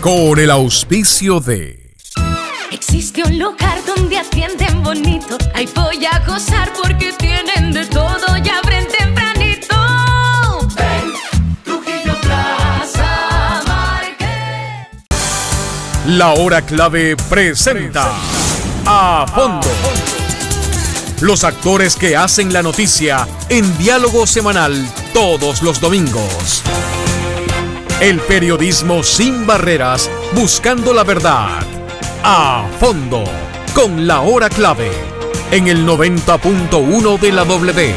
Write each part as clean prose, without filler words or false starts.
con el auspicio de... Existe un lugar donde atienden bonito. Ahí voy a gozar porque tienen de todo y abren tempranito. Ven, Trujillo Plaza Market. La Hora Clave presenta A Fondo. Los actores que hacen la noticia en diálogo semanal todos los domingos. El periodismo sin barreras, buscando la verdad. A Fondo, con La Hora Clave, en el 90.1 de la W.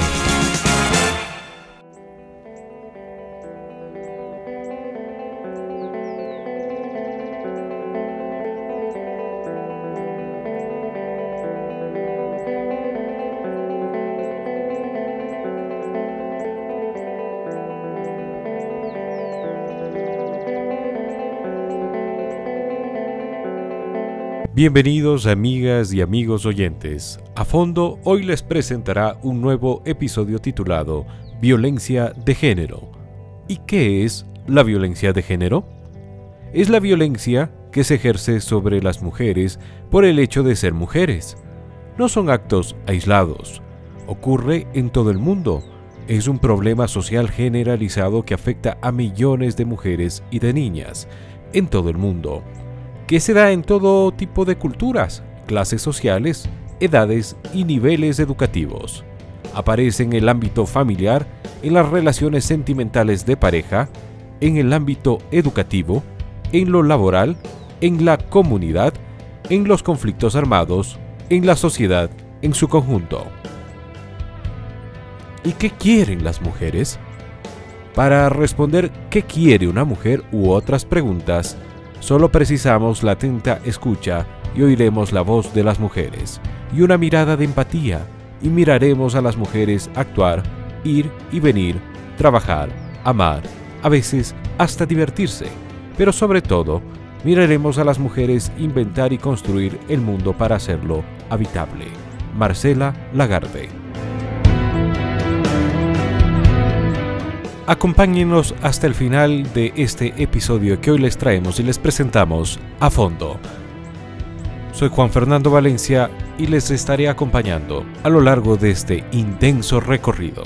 Bienvenidos amigas y amigos oyentes. A Fondo hoy les presentará un nuevo episodio titulado Violencia de Género. ¿Y qué es la violencia de género? Es la violencia que se ejerce sobre las mujeres por el hecho de ser mujeres. No son actos aislados. Ocurre en todo el mundo. Es un problema social generalizado que afecta a millones de mujeres y de niñas en todo el mundo, que se da en todo tipo de culturas, clases sociales, edades y niveles educativos. Aparece en el ámbito familiar, en las relaciones sentimentales de pareja, en el ámbito educativo, en lo laboral, en la comunidad, en los conflictos armados, en la sociedad en su conjunto. ¿Y qué quieren las mujeres? Para responder qué quiere una mujer u otras preguntas, solo precisamos la atenta escucha y oiremos la voz de las mujeres y una mirada de empatía, y miraremos a las mujeres actuar, ir y venir, trabajar, amar, a veces hasta divertirse, pero sobre todo miraremos a las mujeres inventar y construir el mundo para hacerlo habitable. Marcela Lagarde. Acompáñenos hasta el final de este episodio que hoy les traemos y les presentamos A Fondo. Soy Juan Fernando Valencia y les estaré acompañando a lo largo de este intenso recorrido.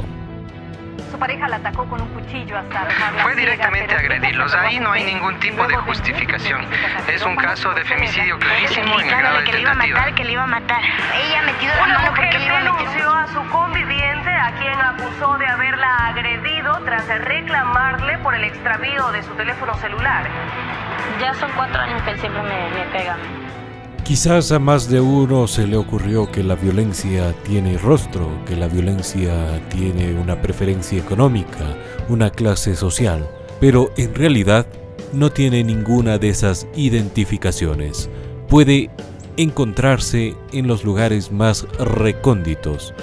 Su pareja la atacó con un cuchillo hasta dejarla Fue ciega, directamente pero agredirlos. Ahí no hay ningún tipo de justificación. Es un caso de femicidio clarísimo en el grado de que le iba a tentativa. matar, que le iba a matar. Ella ha metido la Una mano mujer porque le iba a meter. denunció a su conviviente, a quien acusó de haberla agredido tras reclamarle por el extravío de su teléfono celular. Ya son 4 años que él siempre me pega. Quizás a más de uno se le ocurrió que la violencia tiene rostro, que la violencia tiene una preferencia económica, una clase social, pero en realidad no tiene ninguna de esas identificaciones. Puede encontrarse en los lugares más recónditos,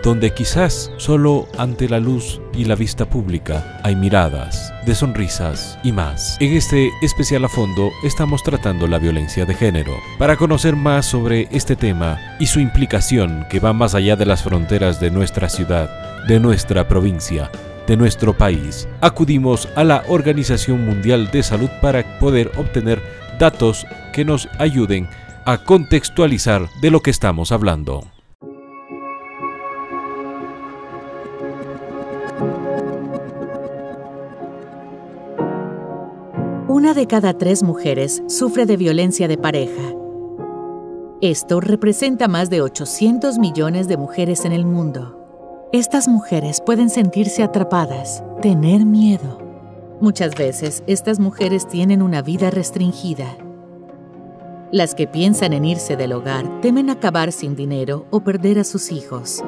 donde quizás solo ante la luz y la vista pública hay miradas, de sonrisas y más. En este especial A Fondo estamos tratando la violencia de género. Para conocer más sobre este tema y su implicación que va más allá de las fronteras de nuestra ciudad, de nuestra provincia, de nuestro país, acudimos a la Organización Mundial de Salud para poder obtener datos que nos ayuden a contextualizar de lo que estamos hablando. Una de cada 3 mujeres sufre de violencia de pareja. Esto representa más de 800 millones de mujeres en el mundo. Estas mujeres pueden sentirse atrapadas, tener miedo. Muchas veces, estas mujeres tienen una vida restringida. Las que piensan en irse del hogar temen acabar sin dinero o perder a sus hijos.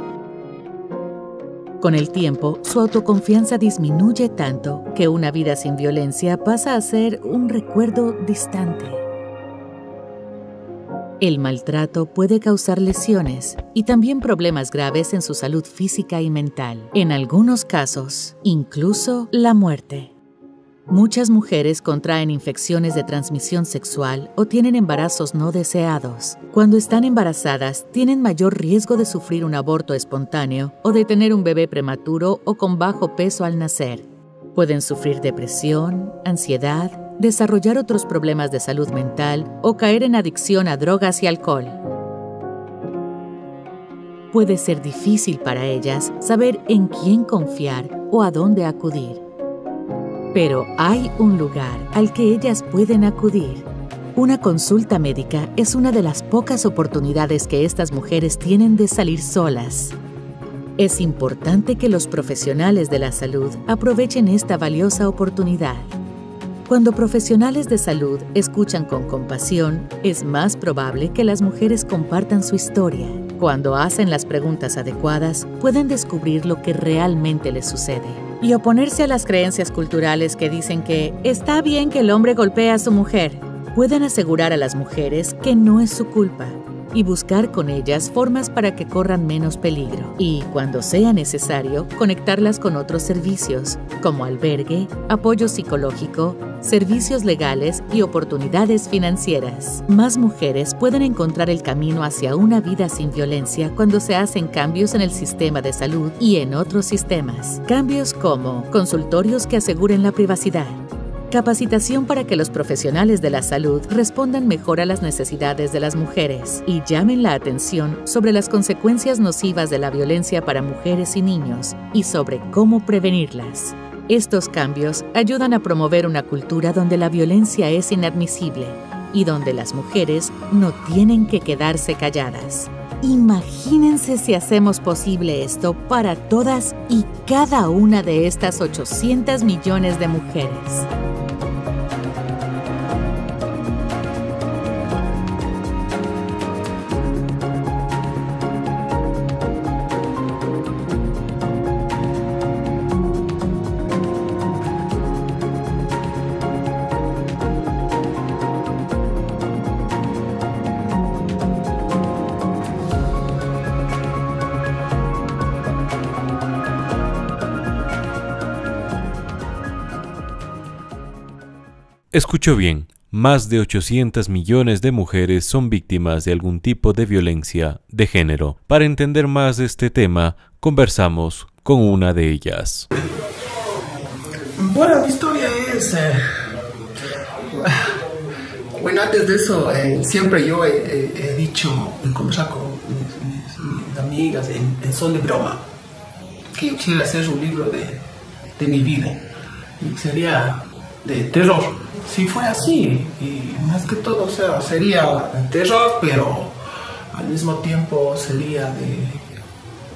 Con el tiempo, su autoconfianza disminuye tanto que una vida sin violencia pasa a ser un recuerdo distante. El maltrato puede causar lesiones y también problemas graves en su salud física y mental. En algunos casos, incluso la muerte. Muchas mujeres contraen infecciones de transmisión sexual o tienen embarazos no deseados. Cuando están embarazadas, tienen mayor riesgo de sufrir un aborto espontáneo o de tener un bebé prematuro o con bajo peso al nacer. Pueden sufrir depresión, ansiedad, desarrollar otros problemas de salud mental o caer en adicción a drogas y alcohol. Puede ser difícil para ellas saber en quién confiar o a dónde acudir. Pero hay un lugar al que ellas pueden acudir. Una consulta médica es una de las pocas oportunidades que estas mujeres tienen de salir solas. Es importante que los profesionales de la salud aprovechen esta valiosa oportunidad. Cuando profesionales de salud escuchan con compasión, es más probable que las mujeres compartan su historia. Cuando hacen las preguntas adecuadas, pueden descubrir lo que realmente les sucede y oponerse a las creencias culturales que dicen que está bien que el hombre golpee a su mujer. Pueden asegurar a las mujeres que no es su culpa y buscar con ellas formas para que corran menos peligro y, cuando sea necesario, conectarlas con otros servicios como albergue, apoyo psicológico, servicios legales y oportunidades financieras. Más mujeres pueden encontrar el camino hacia una vida sin violencia cuando se hacen cambios en el sistema de salud y en otros sistemas. Cambios como consultorios que aseguren la privacidad, capacitación para que los profesionales de la salud respondan mejor a las necesidades de las mujeres y llamen la atención sobre las consecuencias nocivas de la violencia para mujeres y niños y sobre cómo prevenirlas. Estos cambios ayudan a promover una cultura donde la violencia es inadmisible y donde las mujeres no tienen que quedarse calladas. Imagínense si hacemos posible esto para todas y cada una de estas 800 millones de mujeres. Escuchó bien, más de 800 millones de mujeres son víctimas de algún tipo de violencia de género. Para entender más de este tema, conversamos con una de ellas. Bueno, la historia es... Bueno, antes de eso, siempre yo he dicho, he conversado con mis amigas en son de broma, que yo quisiera hacer un libro de mi vida, y sería de terror. Si fue así, y más que todo, o sea, sería terror, pero al mismo tiempo sería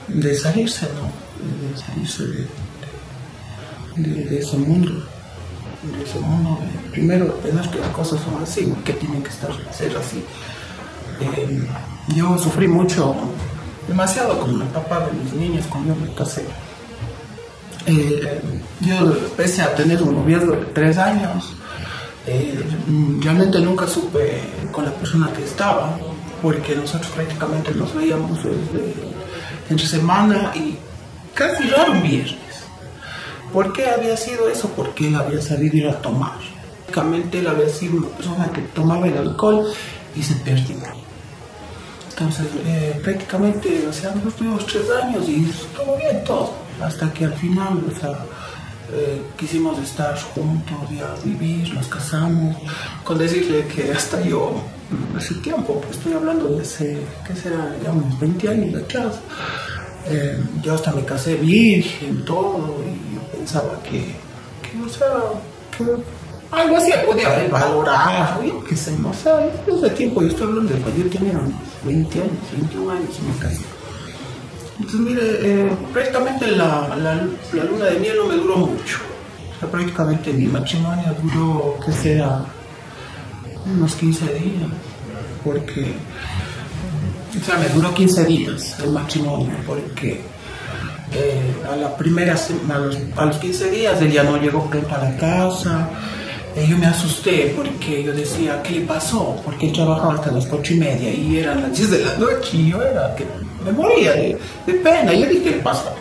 de salirse, ¿no? De salirse de ese mundo. De ese mundo, primero pensar que las cosas son así, que tienen que ser así. Yo sufrí mucho, demasiado con el papá de mis niños cuando yo me casé. Yo, pese a tener un noviazgo de 3 años, realmente nunca supe con la persona que estaba, porque nosotros prácticamente nos veíamos entre semana y casi raro un viernes. ¿Por qué había sido eso? Porque él había salido a ir a tomar. Prácticamente él había sido una persona que tomaba el alcohol y se perdía. Entonces, prácticamente, o sea, nosotros tuvimos 3 años y todo bien, todo. Hasta que al final, o sea, quisimos estar juntos, ya vivir, nos casamos. Con decirle que hasta yo, hace tiempo, pues estoy hablando de hace, ¿qué será? Ya unos 20 años atrás. Yo hasta me casé virgen, todo, y yo pensaba que o sea, que algo así podía valorar, yo qué sé, o sea, desde tiempo, yo estoy hablando de cuando yo tenía unos 20 años, 21 años y me casé. Entonces, mire, prácticamente la luna de miel no me duró mucho. O sea, prácticamente mi matrimonio duró, que sea, unos 15 días, porque... O sea, me duró 15 días el matrimonio, porque a los 15 días él ya no llegó pronto a la casa. Yo me asusté porque yo decía, ¿qué le pasó? Porque él trabajaba hasta las 8:30 y eran las 10 de la noche y yo era que me moría de pena. Yo dije, ¿qué le pasó?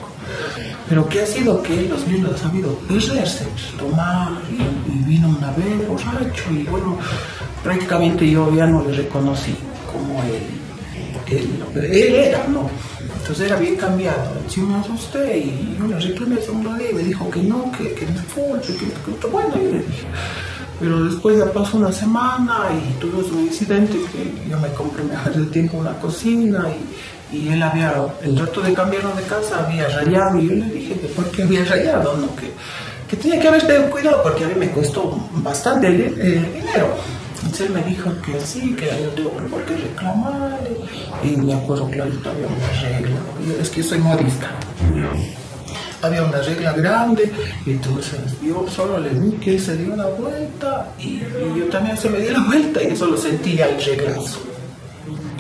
Pero ¿qué ha sido? Que él los niños ha sabido perderse, tomar, y vino una vez borracho, y bueno, prácticamente yo ya no le reconocí como él era, ¿no? Entonces era bien cambiado. Yo me asusté y yo le reclamé el segundo día y me dijo que no, que no fue, que bueno, yo le dije. Pero después ya pasó una semana y tuve un incidente que yo me compré hace tiempo una cocina y él había, el rato de cambiarnos de casa, había rayado y yo le dije que por qué había rayado, ¿no? Que tenía que haber tenido cuidado porque a mí me costó bastante dinero. Entonces él me dijo que sí, que yo tengo por qué reclamarle. Y me acuerdo clarito, había una regla. Es que yo soy modista. Había una regla grande y entonces yo solo le vi que él se dio una vuelta y yo también se me di la vuelta y solo sentía el reglazo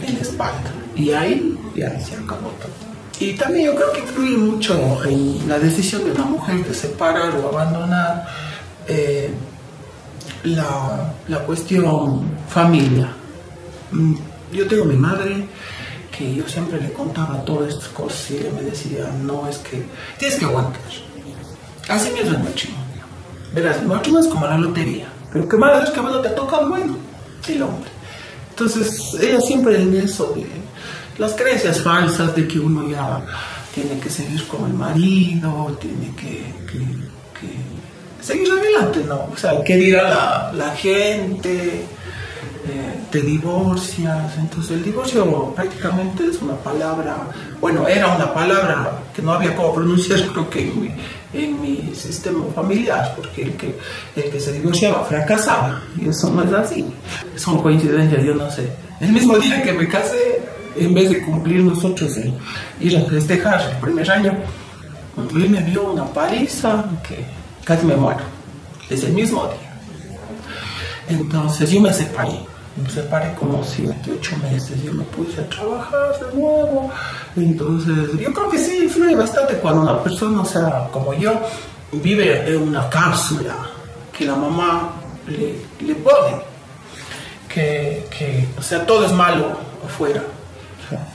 en la espalda. Y ahí ya se acabó todo. Y también yo creo que influye mucho en la decisión de una mujer de separar o abandonar la cuestión familia. Yo tengo mi madre que yo siempre le contaba todas estas cosas y ella me decía, no, es que tienes que aguantar. Así mismo es matrimonio. Verás, el matrimonio es como la lotería, pero que más es que bueno te toca bueno, el hombre. Entonces ella siempre en eso de las creencias falsas de que uno ya tiene que seguir con el marido, tiene que seguir adelante, ¿no? O sea, ¿qué dirá la gente? Te divorcias. Entonces el divorcio prácticamente es una palabra, bueno, era una palabra que no había cómo pronunciar, creo que en mi sistema familiar, porque el que se divorciaba fracasaba, y eso no es así. Son coincidencias, yo no sé. El mismo día que me casé, en vez de cumplir nosotros ir a festejar el primer año, él me dio una paliza que casi me muero, ese mismo día. Entonces yo me separé como 7, 8 meses, yo me puse a trabajar de nuevo. Entonces yo creo que sí influye bastante cuando una persona, o sea, como yo, vive en una cápsula que la mamá le pone, que o sea, todo es malo afuera. O sea,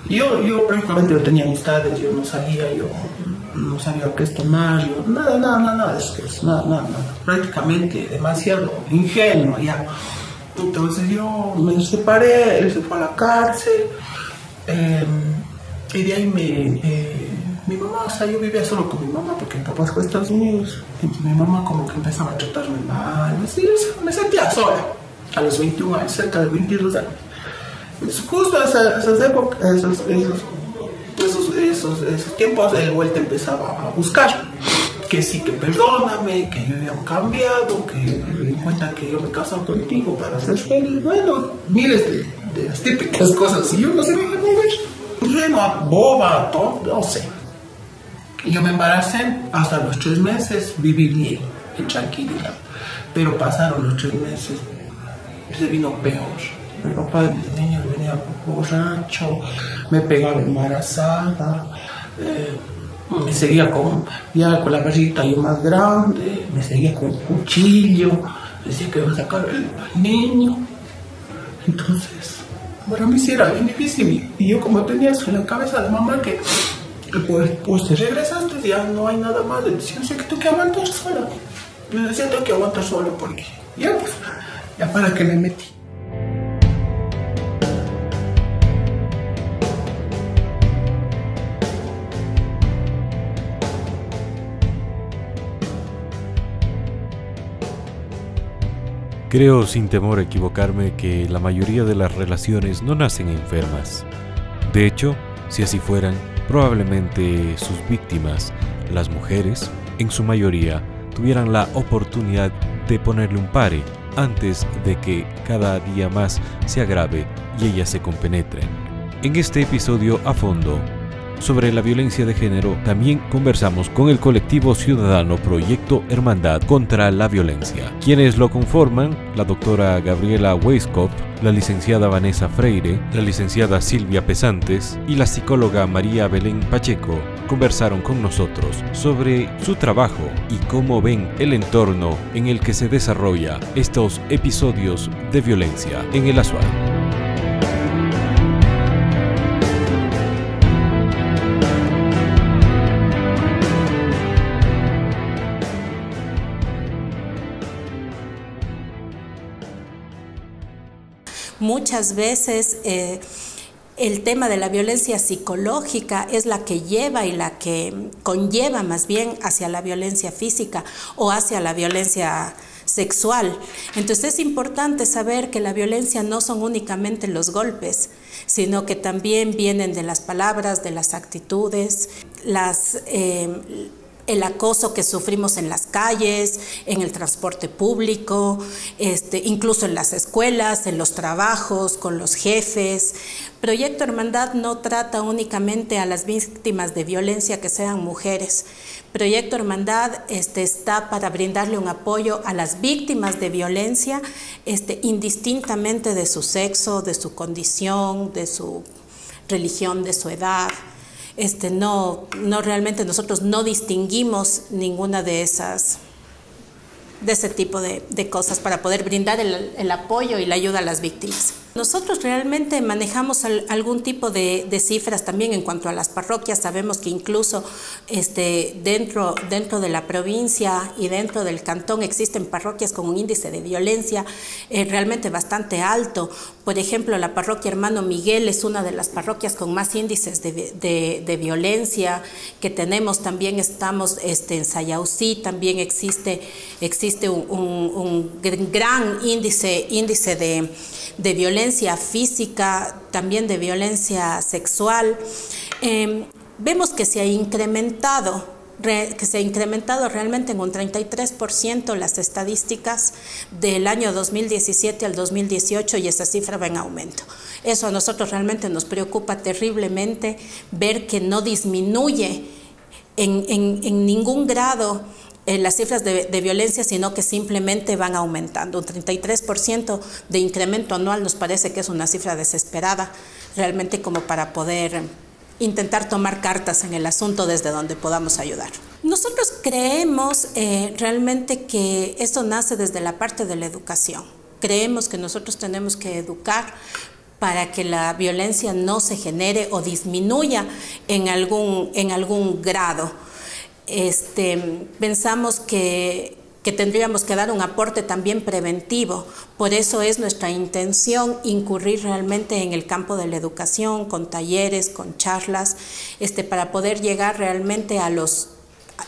yo prácticamente no tenía amistades, yo no salía, yo no sabía qué es tomar, yo nada de eso, nada, prácticamente demasiado ingenuo ya. Entonces yo me separé, él se fue a la cárcel, y de ahí mi mamá, o sea, yo vivía solo con mi mamá porque mi papá fue a Estados Unidos. Entonces mi mamá como que empezaba a tratarme mal, así, me sentía sola a los 21 años, cerca de 22 años. Entonces, justo esas épocas, esos tiempos, él vuelta empezaba a buscar. Que sí, que perdóname, que yo había cambiado, que me di cuenta que yo me casaba contigo para ser feliz. Bueno, miles de las típicas cosas. Y yo no sé qué mover. Bueno, boba, todo, no sé. Y yo me embaracé, hasta los 3 meses viví bien, en tranquilidad. Pero pasaron los 3 meses, se vino peor. Mi papá de niño venía borracho, me pegaba embarazada. Me seguía con la barriguita yo más grande, me seguía con un cuchillo, decía que iba a sacar al niño. Entonces, para mí sí era bien difícil. Y yo como tenía eso en la cabeza de mamá que pues te regresaste, ya no hay nada más. Decía, sé que tengo que aguantar sola. Yo decía, tengo que aguantar sola porque ya pues, ya para que me metí. Creo, sin temor a equivocarme, que la mayoría de las relaciones no nacen enfermas. De hecho, si así fueran, probablemente sus víctimas, las mujeres, en su mayoría, tuvieran la oportunidad de ponerle un pare antes de que cada día más se agrave y ellas se compenetren. En este episodio a fondo sobre la violencia de género, también conversamos con el colectivo ciudadano Proyecto Hermandad contra la Violencia. Quienes lo conforman, la doctora Gabriela Weiskopf, la licenciada Vanessa Freire, la licenciada Silvia Pesantes y la psicóloga María Belén Pacheco, conversaron con nosotros sobre su trabajo y cómo ven el entorno en el que se desarrolla estos episodios de violencia en el Azuay. Muchas veces el tema de la violencia psicológica es la que lleva y la que conlleva más bien hacia la violencia física o hacia la violencia sexual. Entonces es importante saber que la violencia no son únicamente los golpes, sino que también vienen de las palabras, de las actitudes, el acoso que sufrimos en las calles, en el transporte público, incluso en las escuelas, en los trabajos, con los jefes. Proyecto Hermandad no trata únicamente a las víctimas de violencia que sean mujeres. Proyecto Hermandad está para brindarle un apoyo a las víctimas de violencia, indistintamente de su sexo, de su condición, de su religión, de su edad. No realmente nosotros no distinguimos ninguna de ese tipo de cosas para poder brindar el apoyo y la ayuda a las víctimas. Nosotros realmente manejamos algún tipo de cifras también en cuanto a las parroquias. Sabemos que incluso dentro de la provincia y dentro del cantón existen parroquias con un índice de violencia realmente bastante alto. Por ejemplo, la parroquia Hermano Miguel es una de las parroquias con más índices de violencia que tenemos. También estamos en Sayausí, también existe un gran índice de violencia física, también de violencia sexual. Vemos que se ha incrementado realmente en un 33% las estadísticas del año 2017 al 2018 y esa cifra va en aumento. Eso a nosotros realmente nos preocupa terriblemente, ver que no disminuye en ningún grado las cifras de violencia, sino que simplemente van aumentando. Un 33% de incremento anual nos parece que es una cifra desesperada, realmente como para poder intentar tomar cartas en el asunto desde donde podamos ayudar. Nosotros creemos realmente que esto nace desde la parte de la educación. Creemos que nosotros tenemos que educar para que la violencia no se genere o disminuya en algún grado. Pensamos que tendríamos que dar un aporte también preventivo. Por eso es nuestra intención incurrir realmente en el campo de la educación, con talleres, con charlas, para poder llegar realmente a los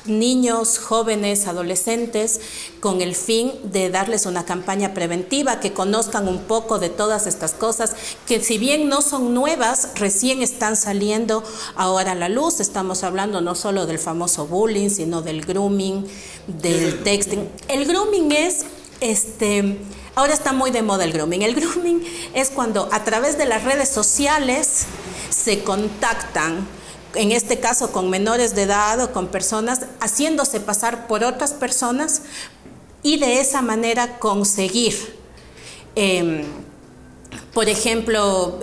niños, jóvenes, adolescentes, con el fin de darles una campaña preventiva, que conozcan un poco de todas estas cosas, que si bien no son nuevas, recién están saliendo ahora a la luz. Estamos hablando no solo del famoso bullying, sino del grooming, del texting. El grooming es, ahora está muy de moda el grooming. El grooming es cuando a través de las redes sociales se contactan, en este caso con menores de edad o con personas, haciéndose pasar por otras personas y de esa manera conseguir, por ejemplo,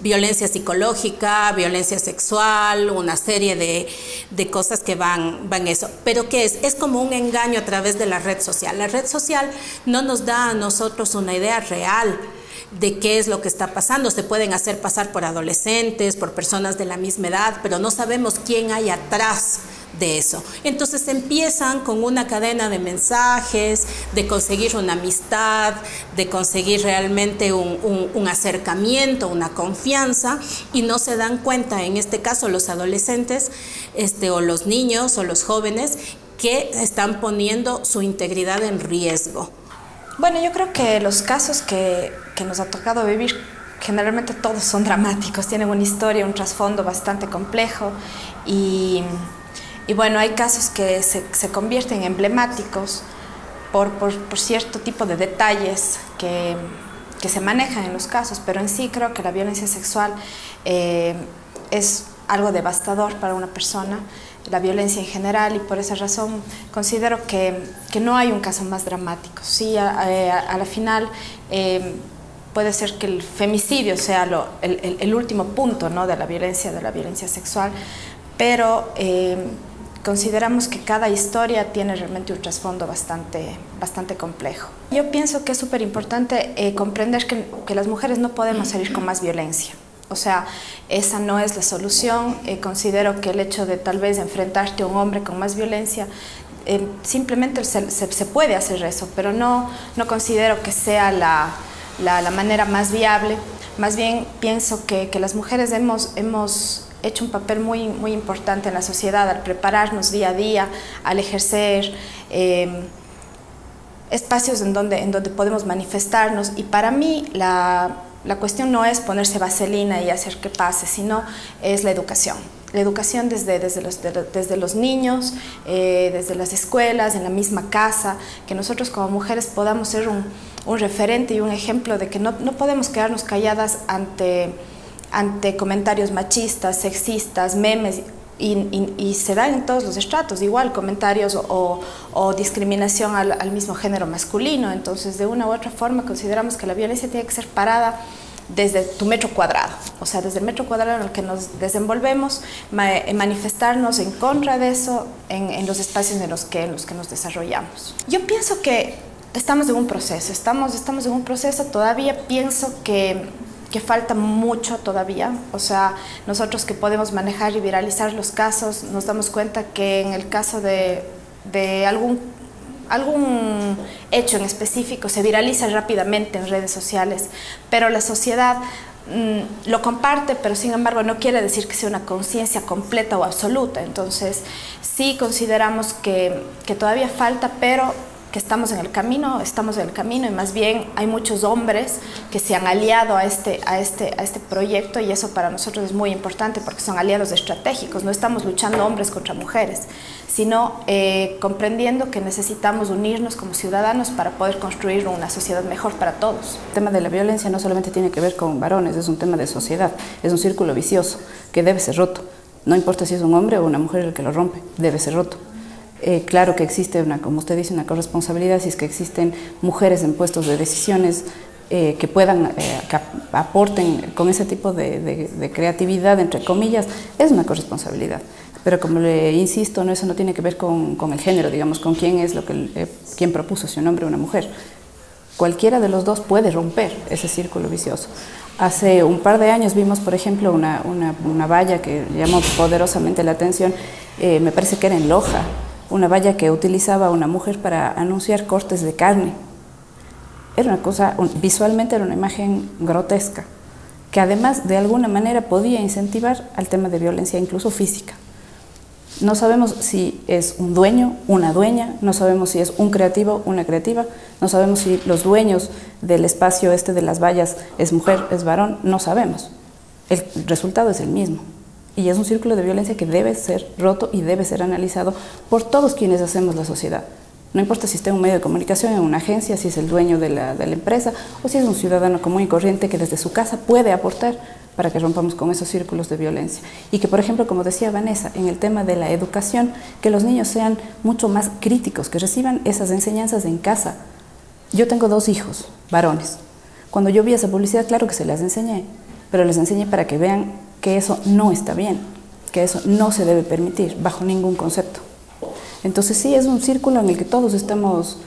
violencia psicológica, violencia sexual, una serie de cosas que van eso. ¿Pero qué es? Es como un engaño a través de la red social. La red social no nos da a nosotros una idea real de qué es lo que está pasando. Se pueden hacer pasar por adolescentes, por personas de la misma edad, pero no sabemos quién hay atrás de eso. Entonces empiezan con una cadena de mensajes, de conseguir una amistad, de conseguir realmente un acercamiento, una confianza, y no se dan cuenta, en este caso los adolescentes, o los niños o los jóvenes, que están poniendo su integridad en riesgo. Bueno, yo creo que los casos que nos ha tocado vivir, generalmente todos son dramáticos, tienen una historia, un trasfondo bastante complejo y bueno, hay casos que se convierten emblemáticos por cierto tipo de detalles que se manejan en los casos, pero en sí creo que la violencia sexual es algo devastador para una persona, la violencia en general, y por esa razón considero que no hay un caso más dramático. Sí, a la final puede ser que el femicidio sea el último punto, ¿no?, de la violencia sexual, pero consideramos que cada historia tiene realmente un trasfondo bastante complejo. Yo pienso que es súper importante comprender que las mujeres no podemos salir con más violencia. O sea, esa no es la solución. Considero que el hecho de tal vez enfrentarte a un hombre con más violencia, simplemente se puede hacer eso, pero no considero que sea la manera más viable. Más bien pienso que las mujeres hemos hecho un papel muy importante en la sociedad al prepararnos día a día, al ejercer espacios en donde podemos manifestarnos, y para mí la cuestión no es ponerse vaselina y hacer que pase, sino es la educación. La educación desde los niños, desde las escuelas, en la misma casa, que nosotros como mujeres podamos ser un referente y un ejemplo de que no podemos quedarnos calladas ante comentarios machistas, sexistas, memes, y se dan en todos los estratos, igual comentarios o discriminación al mismo género masculino. Entonces, de una u otra forma, consideramos que la violencia tiene que ser parada desde tu metro cuadrado, o sea, desde el metro cuadrado en el que nos desenvolvemos, manifestarnos en contra de eso en los espacios en los que nos desarrollamos. Yo pienso que estamos en un proceso, estamos en un proceso, todavía pienso que falta mucho todavía. O sea, nosotros que podemos manejar y viralizar los casos, nos damos cuenta que en el caso de algún hecho en específico se viraliza rápidamente en redes sociales, pero la sociedad lo comparte, pero sin embargo no quiere decir que sea una conciencia completa o absoluta. Entonces sí consideramos que todavía falta, pero que estamos en el camino, y más bien hay muchos hombres que se han aliado a este proyecto, y eso para nosotros es muy importante porque son aliados estratégicos. No estamos luchando hombres contra mujeres, sino comprendiendo que necesitamos unirnos como ciudadanos para poder construir una sociedad mejor para todos. El tema de la violencia no solamente tiene que ver con varones, es un tema de sociedad, es un círculo vicioso que debe ser roto. No importa si es un hombre o una mujer el que lo rompe, debe ser roto. Claro que existe, como usted dice, una corresponsabilidad si es que existen mujeres en puestos de decisiones que puedan, que aporten con ese tipo de creatividad, entre comillas, es una corresponsabilidad. Pero como le insisto, eso no tiene que ver con el género, digamos, con quién es quién propuso, si un hombre o una mujer. Cualquiera de los dos puede romper ese círculo vicioso. Hace un par de años vimos, por ejemplo, una valla que llamó poderosamente la atención, me parece que era en Loja, una valla que utilizaba una mujer para anunciar cortes de carne. Era una cosa, visualmente era una imagen grotesca, que además de alguna manera podía incentivar al tema de violencia, incluso física. No sabemos si es un dueño, una dueña, no sabemos si es un creativo, una creativa, no sabemos si los dueños del espacio de las vallas es mujer, es varón, no sabemos. El resultado es el mismo. Y es un círculo de violencia que debe ser roto y debe ser analizado por todos quienes hacemos la sociedad. No importa si está en un medio de comunicación, en una agencia, si es el dueño de la empresa o si es un ciudadano común y corriente que desde su casa puede aportar para que rompamos con esos círculos de violencia. Y que, por ejemplo, como decía Vanessa, en el tema de la educación, que los niños sean mucho más críticos, que reciban esas enseñanzas en casa. Yo tengo 2 hijos, varones. Cuando yo vi esa publicidad, claro que se las enseñé, pero les enseñé para que vean que eso no está bien, que eso no se debe permitir bajo ningún concepto. Entonces sí, es un círculo en el que todos estamos,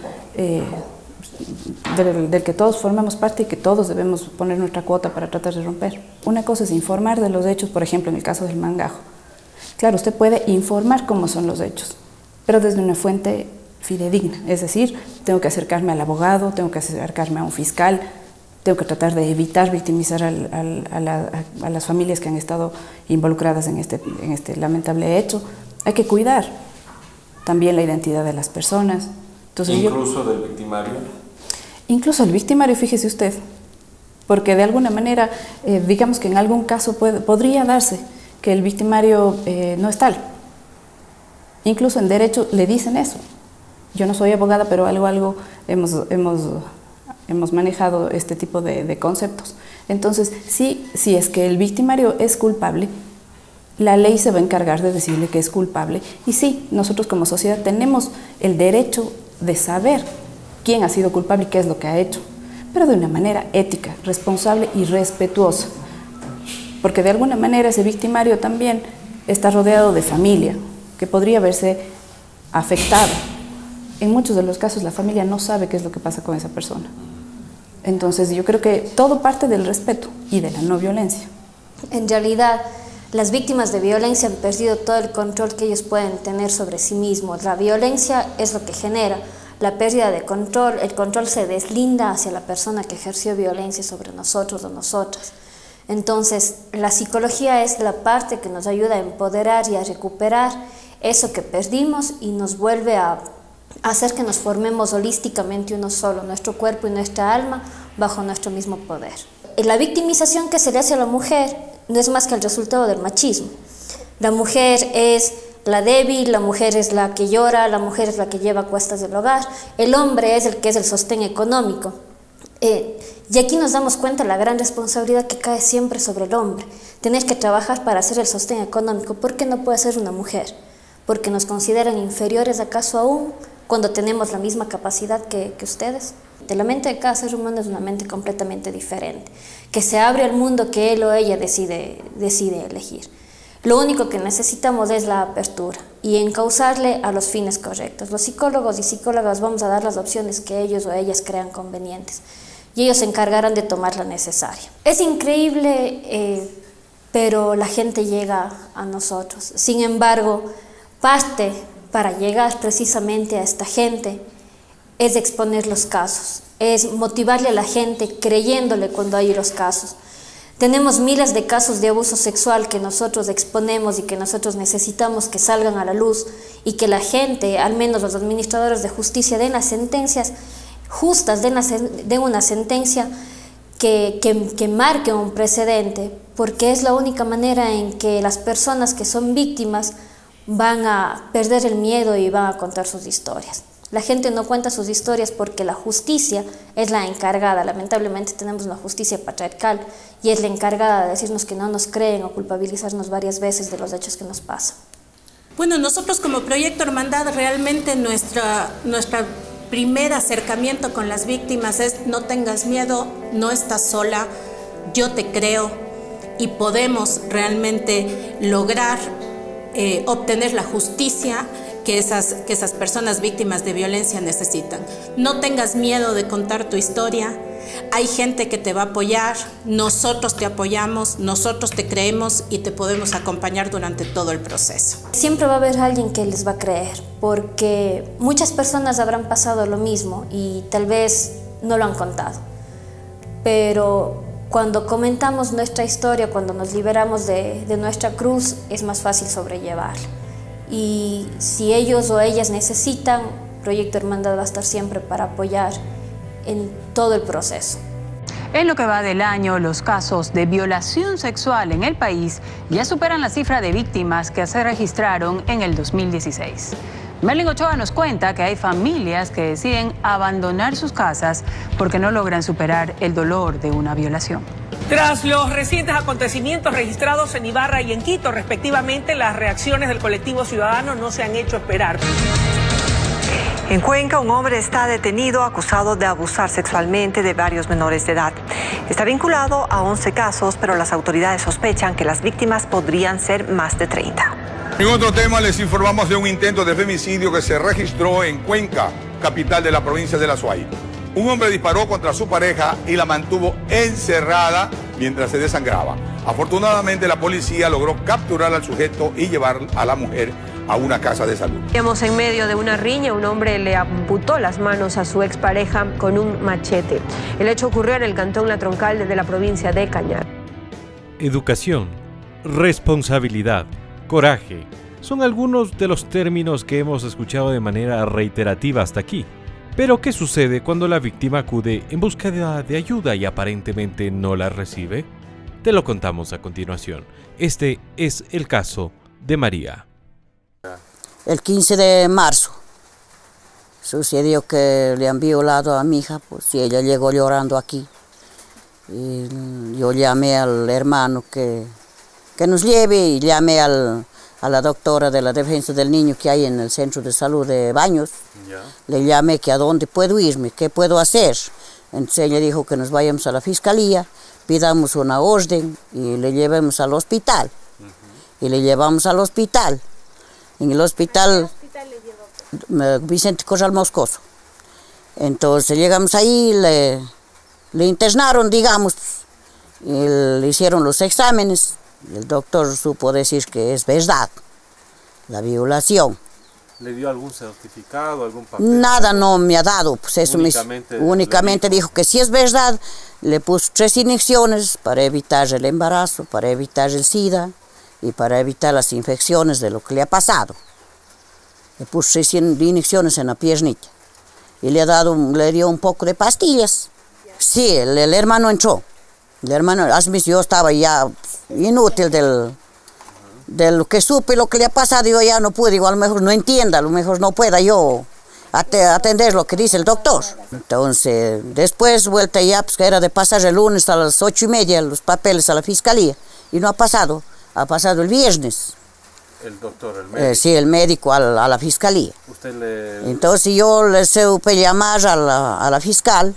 del que todos formamos parte y que todos debemos poner nuestra cuota para tratar de romper. Una cosa es informar de los hechos, por ejemplo, en el caso del mangajo. Claro, usted puede informar cómo son los hechos, pero desde una fuente fidedigna, es decir, tengo que acercarme al abogado, tengo que acercarme a un fiscal, tengo que tratar de evitar victimizar a las familias que han estado involucradas en este lamentable hecho. Hay que cuidar también la identidad de las personas. Entonces, ¿incluso del victimario? Incluso el victimario, fíjese usted, porque de alguna manera, digamos que en algún caso podría darse que el victimario no es tal. Incluso en derecho le dicen eso. Yo no soy abogada, pero algo hemos manejado este tipo de conceptos. Entonces, si es que el victimario es culpable, la ley se va a encargar de decirle que es culpable. Y sí, nosotros como sociedad tenemos el derecho de saber quién ha sido culpable y qué es lo que ha hecho, pero de una manera ética, responsable y respetuosa. Porque de alguna manera ese victimario también está rodeado de familia, que podría verse afectado. En muchos de los casos la familia no sabe qué es lo que pasa con esa persona. Entonces yo creo que todo parte del respeto y de la no violencia. En realidad, las víctimas de violencia han perdido todo el control que ellos pueden tener sobre sí mismos. La violencia es lo que genera la pérdida de control. El control se deslinda hacia la persona que ejerció violencia sobre nosotros o nosotras. Entonces, la psicología es la parte que nos ayuda a empoderar y a recuperar eso que perdimos y nos vuelve a hacer que nos formemos holísticamente uno solo, nuestro cuerpo y nuestra alma, bajo nuestro mismo poder. La victimización que se le hace a la mujer no es más que el resultado del machismo. La mujer es la débil, la mujer es la que llora, la mujer es la que lleva cuestas del hogar, el hombre es el que es el sostén económico. Y aquí nos damos cuenta de la gran responsabilidad que cae siempre sobre el hombre. Tener que trabajar para hacer el sostén económico. ¿Por qué no puede ser una mujer? ¿Porque nos consideran inferiores acaso aún cuando tenemos la misma capacidad que ustedes? La mente de cada ser humano es una mente completamente diferente, que se abre al mundo que él o ella decide elegir. Lo único que necesitamos es la apertura y encauzarle a los fines correctos. Los psicólogos y psicólogas vamos a dar las opciones que ellos o ellas crean convenientes y ellos se encargarán de tomar la necesaria. Es increíble, pero la gente llega a nosotros. Sin embargo, parte para llegar precisamente a esta gente es exponer los casos, es motivarle a la gente creyéndole cuando hay los casos. Tenemos miles de casos de abuso sexual que nosotros exponemos y que nosotros necesitamos que salgan a la luz y que la gente, al menos los administradores de justicia, den las sentencias justas, den una sentencia que marque un precedente, porque es la única manera en que las personas que son víctimas van a perder el miedo y van a contar sus historias. La gente no cuenta sus historias porque la justicia es la encargada. Lamentablemente tenemos una justicia patriarcal y es la encargada de decirnos que no nos creen o culpabilizarnos varias veces de los hechos que nos pasan. Bueno, nosotros como Proyecto Hermandad realmente nuestra primer acercamiento con las víctimas es: no tengas miedo, no estás sola, yo te creo y podemos realmente lograr obtener la justicia que esas personas víctimas de violencia necesitan. No tengas miedo de contar tu historia, hay gente que te va a apoyar, nosotros te apoyamos, nosotros te creemos y te podemos acompañar durante todo el proceso. Siempre va a haber alguien que les va a creer, porque muchas personas habrán pasado lo mismo y tal vez no lo han contado, pero cuando comentamos nuestra historia, cuando nos liberamos de nuestra cruz, es más fácil sobrellevarla. Y si ellos o ellas necesitan, Proyecto Hermandad va a estar siempre para apoyar en todo el proceso. En lo que va del año, los casos de violación sexual en el país ya superan la cifra de víctimas que se registraron en el 2016. Merlin Ochoa nos cuenta que hay familias que deciden abandonar sus casas porque no logran superar el dolor de una violación. Tras los recientes acontecimientos registrados en Ibarra y en Quito, respectivamente, las reacciones del colectivo ciudadano no se han hecho esperar. En Cuenca, un hombre está detenido acusado de abusar sexualmente de varios menores de edad. Está vinculado a 11 casos, pero las autoridades sospechan que las víctimas podrían ser más de 30. En otro tema, les informamos de un intento de femicidio que se registró en Cuenca, capital de la provincia de La Suay. Un hombre disparó contra su pareja y la mantuvo encerrada mientras se desangraba. Afortunadamente, la policía logró capturar al sujeto y llevar a la mujer a una casa de salud. En medio de una riña, un hombre le amputó las manos a su expareja con un machete. El hecho ocurrió en el cantón La Troncal de la provincia de Cañar. Educación, responsabilidad, coraje, son algunos de los términos que hemos escuchado de manera reiterativa hasta aquí. Pero, ¿qué sucede cuando la víctima acude en búsqueda de ayuda y aparentemente no la recibe? Te lo contamos a continuación. Este es el caso de María. El 15 de marzo sucedió que le han violado a mi hija, pues, y ella llegó llorando aquí. Y yo llamé al hermano que nos lleve y llamé a la doctora de la defensa del niño que hay en el centro de salud de Baños. Le llamé que a dónde puedo irme, qué puedo hacer. Entonces ella dijo que nos vayamos a la fiscalía, pidamos una orden y le llevemos al hospital. Y le llevamos al hospital. En el hospital Vicente Corral Moscoso. Entonces llegamos ahí, le internaron, digamos, y le hicieron los exámenes. El doctor supo decir que es verdad, la violación. ¿Le dio algún certificado, algún papel? Nada no me ha dado, pues eso únicamente dijo que si es verdad. Le puso 3 inyecciones para evitar el embarazo, para evitar el SIDA y para evitar las infecciones de lo que le ha pasado. Le puso 600 inyecciones en la piernita. Y le dio un poco de pastillas. Sí, el hermano entró. El hermano, yo estaba ya inútil de lo que supe, lo que le ha pasado, yo ya no pude, digo, a lo mejor no entienda, a lo mejor no pueda yo atender lo que dice el doctor. Entonces, después vuelta ya, pues que era de pasar el lunes a las 8:30 los papeles a la fiscalía, y no ha pasado el viernes. El doctor, el médico. Sí, el médico a la fiscalía. Entonces yo le supe llamar a la fiscal,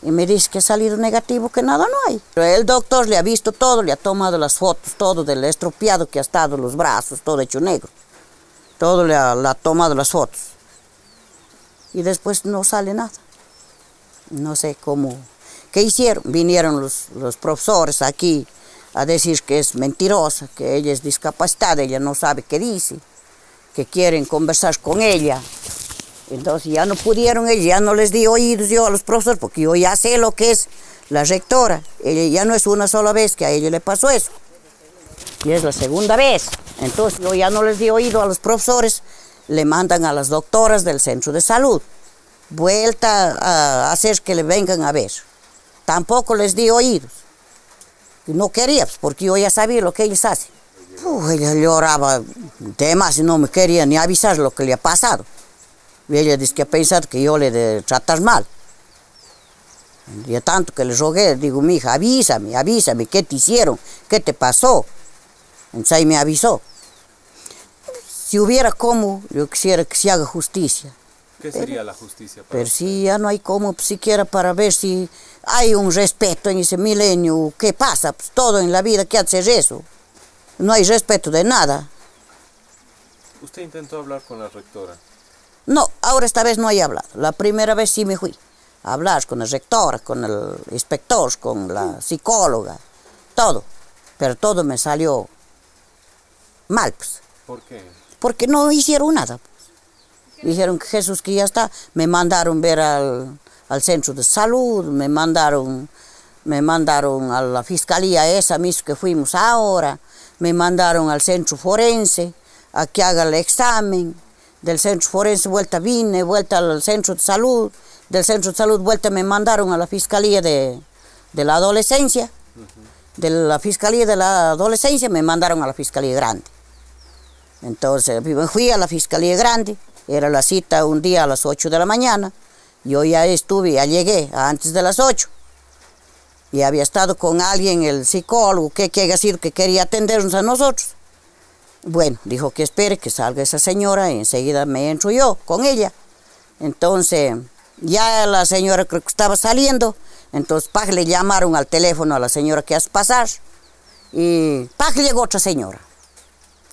y me dice que ha salido negativo, que nada no hay. El doctor le ha visto todo, le ha tomado las fotos, todo del estropeado que ha estado, los brazos, todo hecho negro. Todo le ha tomado las fotos. Y después no sale nada. No sé cómo. ¿Qué hicieron? Vinieron los profesores aquí a decir que es mentirosa, que ella es discapacitada, ella no sabe qué dice, que quieren conversar con ella. Entonces ya no pudieron, ella ya no les di oídos yo a los profesores, porque yo ya sé lo que es la rectora. Ella ya no es una sola vez que a ella le pasó eso, y es la segunda vez. Entonces yo ya no les di oído a los profesores, le mandan a las doctoras del centro de salud, vuelta a hacer que le vengan a ver. Tampoco les di oídos. No quería, porque yo ya sabía lo que ellos hacen. Ella lloraba demás y no me quería ni avisar lo que le ha pasado. Y ella dice que ha pensado que yo le de tratar mal. Y tanto que le rogué, digo, mi hija, avísame, ¿qué te hicieron? ¿Qué te pasó? Entonces ahí me avisó. Si hubiera cómo, yo quisiera que se haga justicia. ¿Qué sería la justicia? Pero si ya no hay cómo, pues, siquiera para ver si hay un respeto en ese milenio. ¿Qué pasa? Pues todo en la vida, ¿qué hacer eso? No hay respeto de nada. ¿Usted intentó hablar con la rectora? No, ahora esta vez no he hablado. La primera vez sí me fui a hablar con la rectora, con el inspector, con la psicóloga, todo. Pero todo me salió mal, pues. ¿Por qué? Porque no hicieron nada. Dijeron que Jesús que ya está. Me mandaron ver al centro de salud, me mandaron a la fiscalía esa misma que fuimos ahora, me mandaron al centro forense a que haga el examen. Del centro forense vuelta al centro de salud, del centro de salud vuelta me mandaron a la fiscalía de la adolescencia, de la fiscalía de la adolescencia me mandaron a la fiscalía grande. Entonces fui a la fiscalía grande, era la cita un día a las 8 de la mañana, yo ya llegué antes de las 8, y había estado con alguien, el psicólogo, que quería atendernos a nosotros. Bueno, dijo que espere que salga esa señora y enseguida me entro yo con ella. Entonces, ya la señora creo que estaba saliendo, entonces le llamaron al teléfono a la señora que hace pasar, y llegó otra señora,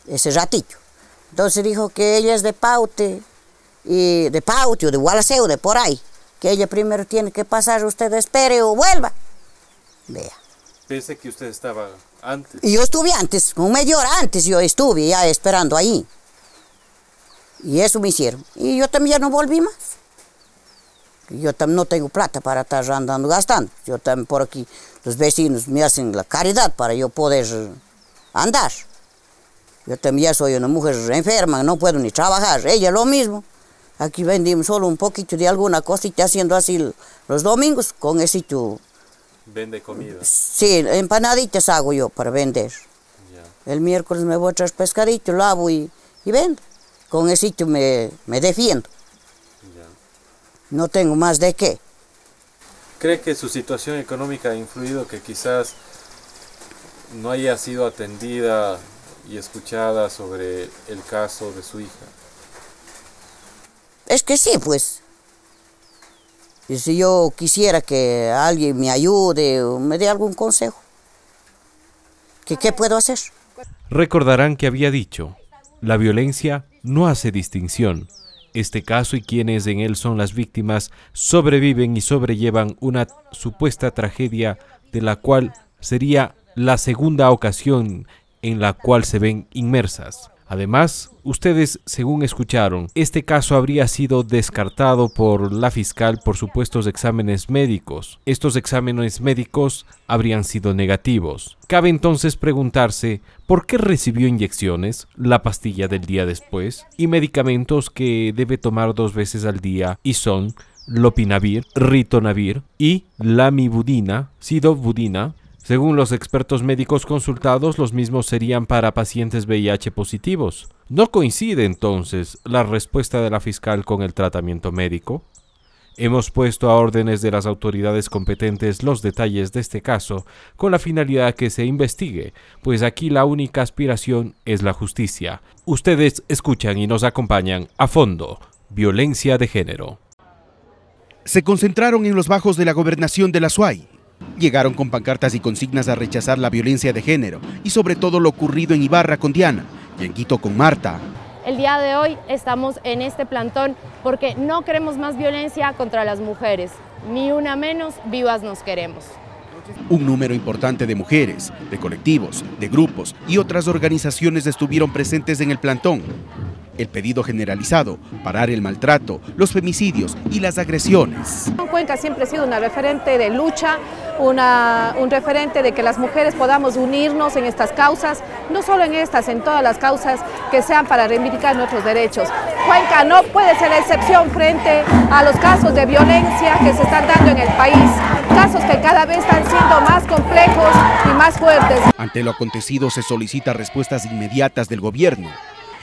ese ratito. Entonces dijo que ella es de Paute, o de Gualaceo, de por ahí, que ella primero tiene que pasar, usted espere o vuelva. Vea. Pensé que usted estaba antes. Y yo estuve antes, un media hora antes yo estuve ya esperando ahí. Y eso me hicieron. Y yo también ya no volví más. Yo también no tengo plata para estar andando gastando. Yo también por aquí, los vecinos me hacen la caridad para yo poder andar. Yo también ya soy una mujer enferma, no puedo ni trabajar. Ella lo mismo. Aquí vendimos solo un poquito de alguna cosita haciendo así los domingos con ese sitio. ¿Vende comida? Sí, empanaditas hago yo para vender. Ya. El miércoles me voy a traer pescadito, lavo y vendo. Con ese sitio me defiendo. Ya. No tengo más de qué. ¿Cree que su situación económica ha influido que quizás no haya sido atendida y escuchada sobre el caso de su hija? Es que sí, pues. Y si yo quisiera que alguien me ayude o me dé algún consejo, ¿qué puedo hacer? Recordarán que había dicho, la violencia no hace distinción. Este caso y quienes en él son las víctimas sobreviven y sobrellevan una supuesta tragedia de la cual sería la segunda ocasión en la cual se ven inmersas. Además, ustedes, según escucharon, este caso habría sido descartado por la fiscal por supuestos exámenes médicos. Estos exámenes médicos habrían sido negativos. Cabe entonces preguntarse por qué recibió inyecciones, la pastilla del día después y medicamentos que debe tomar 2 veces al día y son lopinavir, ritonavir y lamivudina, sidovudina. Según los expertos médicos consultados, los mismos serían para pacientes VIH positivos. ¿No coincide entonces la respuesta de la fiscal con el tratamiento médico? Hemos puesto a órdenes de las autoridades competentes los detalles de este caso con la finalidad que se investigue, pues aquí la única aspiración es la justicia. Ustedes escuchan y nos acompañan a fondo. Violencia de género. Se concentraron en los bajos de la gobernación de la Azuay. Llegaron con pancartas y consignas a rechazar la violencia de género y sobre todo lo ocurrido en Ibarra con Diana y en Quito con Marta. El día de hoy estamos en este plantón porque no queremos más violencia contra las mujeres, ni una menos, vivas nos queremos. Un número importante de mujeres, de colectivos, de grupos y otras organizaciones estuvieron presentes en el plantón. El pedido generalizado, parar el maltrato, los femicidios y las agresiones. Cuenca siempre ha sido una referente de lucha, un referente de que las mujeres podamos unirnos en estas causas, no solo en estas, en todas las causas que sean para reivindicar nuestros derechos. Cuenca no puede ser la excepción frente a los casos de violencia que se están dando en el país, casos que cada vez están siendo más complejos y más fuertes. Ante lo acontecido se solicita respuestas inmediatas del gobierno.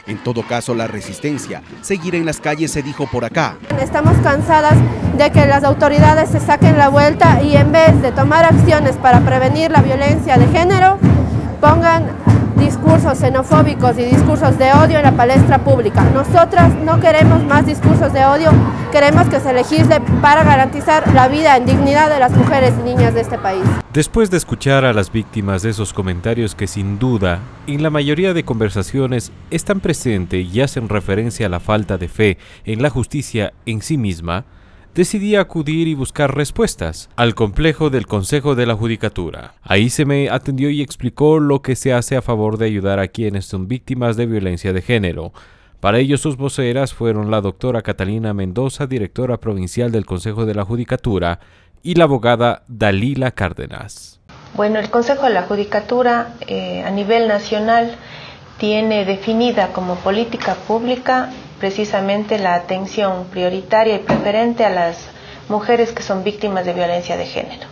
En todo caso, la resistencia seguirá en las calles, se dijo por acá. Estamos cansadas de que las autoridades se saquen la vuelta y en vez de tomar acciones para prevenir la violencia de género, pongan discursos xenofóbicos y discursos de odio en la palestra pública. Nosotras no queremos más discursos de odio, queremos que se legisle para garantizar la vida en dignidad de las mujeres y niñas de este país. Después de escuchar a las víctimas de esos comentarios que sin duda, en la mayoría de conversaciones, están presentes y hacen referencia a la falta de fe en la justicia en sí misma, decidí acudir y buscar respuestas al complejo del Consejo de la Judicatura. Ahí se me atendió y explicó lo que se hace a favor de ayudar a quienes son víctimas de violencia de género. Para ello sus voceras fueron la doctora Catalina Mendoza, directora provincial del Consejo de la Judicatura, y la abogada Dalila Cárdenas. Bueno, el Consejo de la Judicatura a nivel nacional tiene definida como política pública precisamente la atención prioritaria y preferente a las mujeres que son víctimas de violencia de género.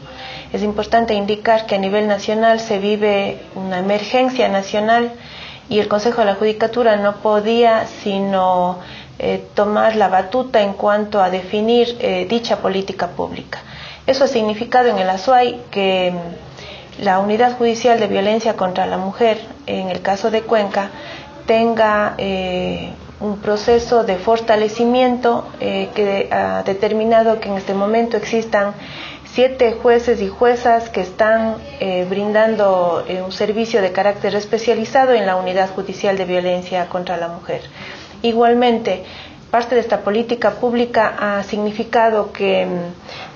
Es importante indicar que a nivel nacional se vive una emergencia nacional y el Consejo de la Judicatura no podía sino tomar la batuta en cuanto a definir dicha política pública. Eso ha significado en el Azuay que la Unidad Judicial de Violencia contra la Mujer, en el caso de Cuenca, tenga un proceso de fortalecimiento que ha determinado que en este momento existan 7 jueces y juezas que están brindando un servicio de carácter especializado en la Unidad Judicial de Violencia contra la Mujer. Igualmente, parte de esta política pública ha significado que,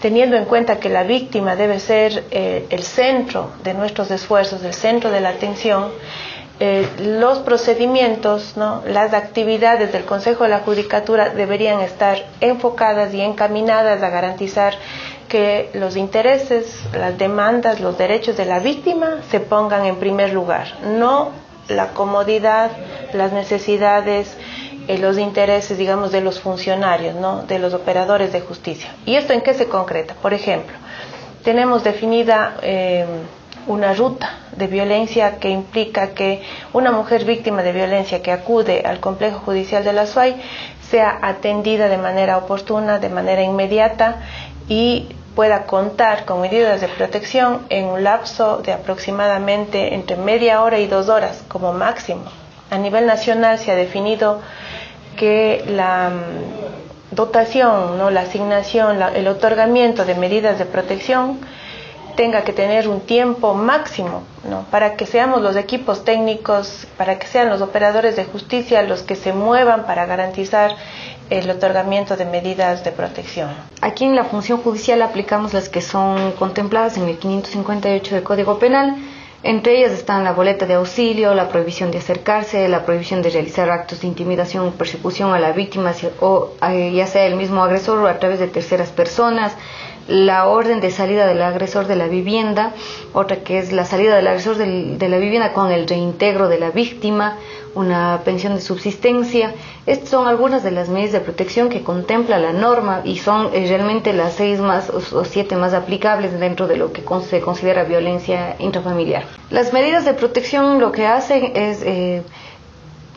teniendo en cuenta que la víctima debe ser el centro de nuestros esfuerzos, el centro de la atención, los procedimientos, ¿no?, las actividades del Consejo de la Judicatura deberían estar enfocadas y encaminadas a garantizar que los intereses, las demandas, los derechos de la víctima se pongan en primer lugar, no la comodidad, las necesidades, los intereses, digamos, de los funcionarios, ¿no?, de los operadores de justicia. ¿Y esto en qué se concreta? Por ejemplo, tenemos definida una ruta de violencia que implica que una mujer víctima de violencia que acude al complejo judicial de la Azuay sea atendida de manera oportuna, de manera inmediata y pueda contar con medidas de protección en un lapso de aproximadamente entre media hora y 2 horas como máximo. A nivel nacional se ha definido que la dotación, ¿no?, la asignación, el otorgamiento de medidas de protección tenga que tener un tiempo máximo, ¿no?, para que seamos los equipos técnicos, para que sean los operadores de justicia los que se muevan para garantizar el otorgamiento de medidas de protección. Aquí en la función judicial aplicamos las que son contempladas en el 558 del Código Penal, Entre ellas están la boleta de auxilio, la prohibición de acercarse, la prohibición de realizar actos de intimidación o persecución a la víctima, o ya sea el mismo agresor o a través de terceras personas, la orden de salida del agresor de la vivienda, otra que es la salida del agresor de la vivienda con el reintegro de la víctima, una pensión de subsistencia. Estas son algunas de las medidas de protección que contempla la norma y son realmente las 6 más o 7 más aplicables dentro de lo que se considera violencia intrafamiliar. Las medidas de protección lo que hacen es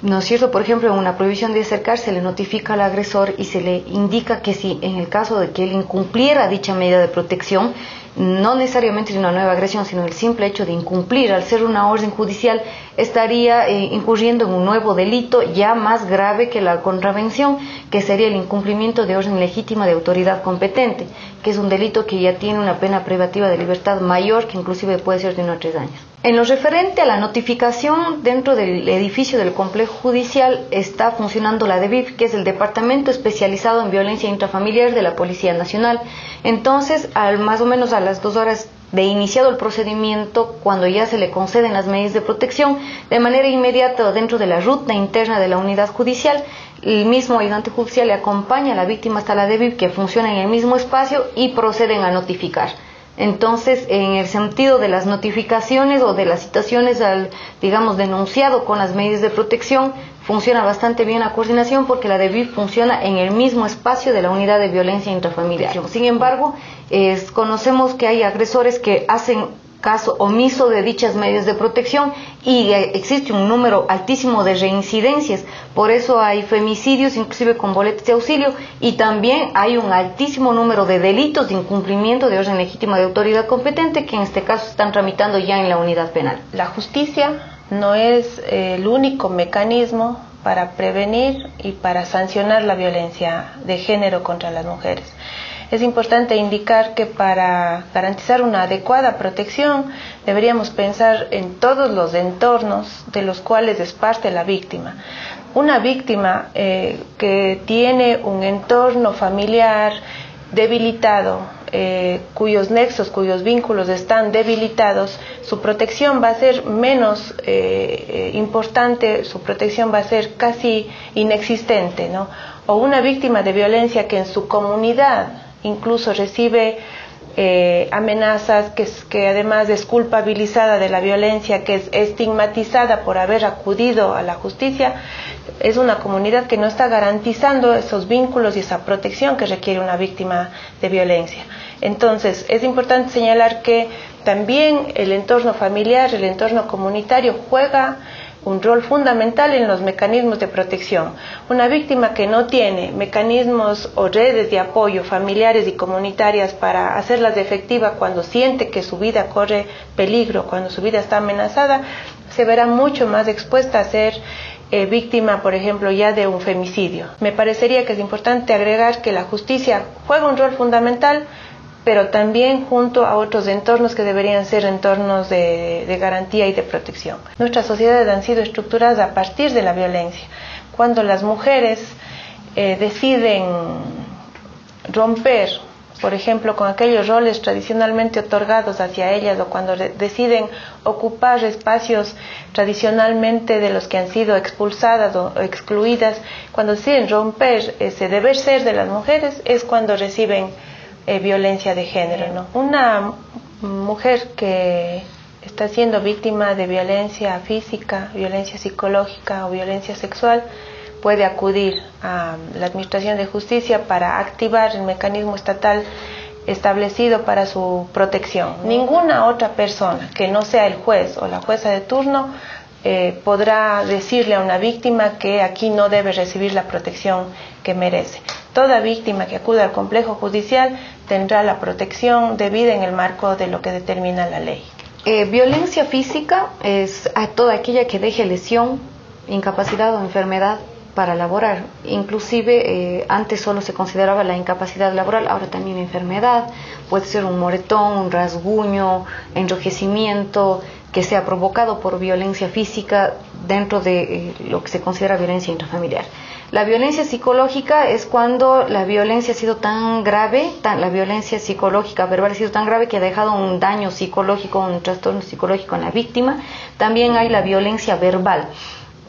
¿no es cierto? Por ejemplo, en una prohibición de acercarse se le notifica al agresor y se le indica que si en el caso de que él incumpliera dicha medida de protección, no necesariamente de una nueva agresión, sino el simple hecho de incumplir, al ser una orden judicial, estaría incurriendo en un nuevo delito ya más grave que la contravención, que sería el incumplimiento de orden legítima de autoridad competente, que es un delito que ya tiene una pena privativa de libertad mayor, que inclusive puede ser de 1 a 3 años. En lo referente a la notificación, dentro del edificio del complejo judicial está funcionando la DEVIP, que es el Departamento Especializado en Violencia Intrafamiliar de la Policía Nacional. Entonces, más o menos a las 2 horas de iniciado el procedimiento, cuando ya se le conceden las medidas de protección, de manera inmediata dentro de la ruta interna de la unidad judicial, el mismo ayudante judicial le acompaña a la víctima hasta la DEVIP, que funciona en el mismo espacio, y proceden a notificar. Entonces, en el sentido de las notificaciones o de las citaciones al, digamos, denunciado con las medidas de protección, funciona bastante bien la coordinación porque la DEVIP funciona en el mismo espacio de la unidad de violencia intrafamiliar. Sin embargo, conocemos que hay agresores que hacen caso omiso de dichas medidas de protección y existe un número altísimo de reincidencias. Por eso hay femicidios, inclusive con boletas de auxilio, y también hay un altísimo número de delitos de incumplimiento de orden legítima de autoridad competente, que en este caso están tramitando ya en la unidad penal. La justicia no es el único mecanismo para prevenir y para sancionar la violencia de género contra las mujeres. Es importante indicar que para garantizar una adecuada protección deberíamos pensar en todos los entornos de los cuales es parte la víctima. Una víctima que tiene un entorno familiar debilitado, cuyos nexos, cuyos vínculos están debilitados, su protección va a ser menos importante, su protección va a ser casi inexistente, ¿no? O una víctima de violencia que en su comunidad incluso recibe amenazas, que además es culpabilizada de la violencia, que es estigmatizada por haber acudido a la justicia, es una comunidad que no está garantizando esos vínculos y esa protección que requiere una víctima de violencia. Entonces, es importante señalar que también el entorno familiar, el entorno comunitario juega un rol fundamental en los mecanismos de protección. Una víctima que no tiene mecanismos o redes de apoyo familiares y comunitarias para hacerlas efectivas cuando siente que su vida corre peligro, cuando su vida está amenazada, se verá mucho más expuesta a ser víctima, por ejemplo, ya de un femicidio. Me parecería que es importante agregar que la justicia juega un rol fundamental, pero también junto a otros entornos que deberían ser entornos de garantía y de protección. Nuestras sociedades han sido estructuradas a partir de la violencia. Cuando las mujeres deciden romper, por ejemplo, con aquellos roles tradicionalmente otorgados hacia ellas, o cuando deciden ocupar espacios tradicionalmente de los que han sido expulsadas o excluidas, cuando deciden romper ese deber ser de las mujeres, es cuando reciben violencia de género, ¿no? Una mujer que está siendo víctima de violencia física, violencia psicológica o violencia sexual puede acudir a la Administración de Justicia para activar el mecanismo estatal establecido para su protección. Ninguna otra persona que no sea el juez o la jueza de turno podrá decirle a una víctima que aquí no debe recibir la protección que merece. Toda víctima que acuda al complejo judicial tendrá la protección debida en el marco de lo que determina la ley. Violencia física es a toda aquella que deje lesión, incapacidad o enfermedad para laborar. Inclusive antes solo se consideraba la incapacidad laboral, ahora también enfermedad, puede ser un moretón, un rasguño, enrojecimiento que sea provocado por violencia física dentro de lo que se considera violencia intrafamiliar. La violencia psicológica es cuando la violencia ha sido tan grave, la violencia psicológica verbal ha sido tan grave que ha dejado un daño psicológico, un trastorno psicológico en la víctima. También hay la violencia verbal.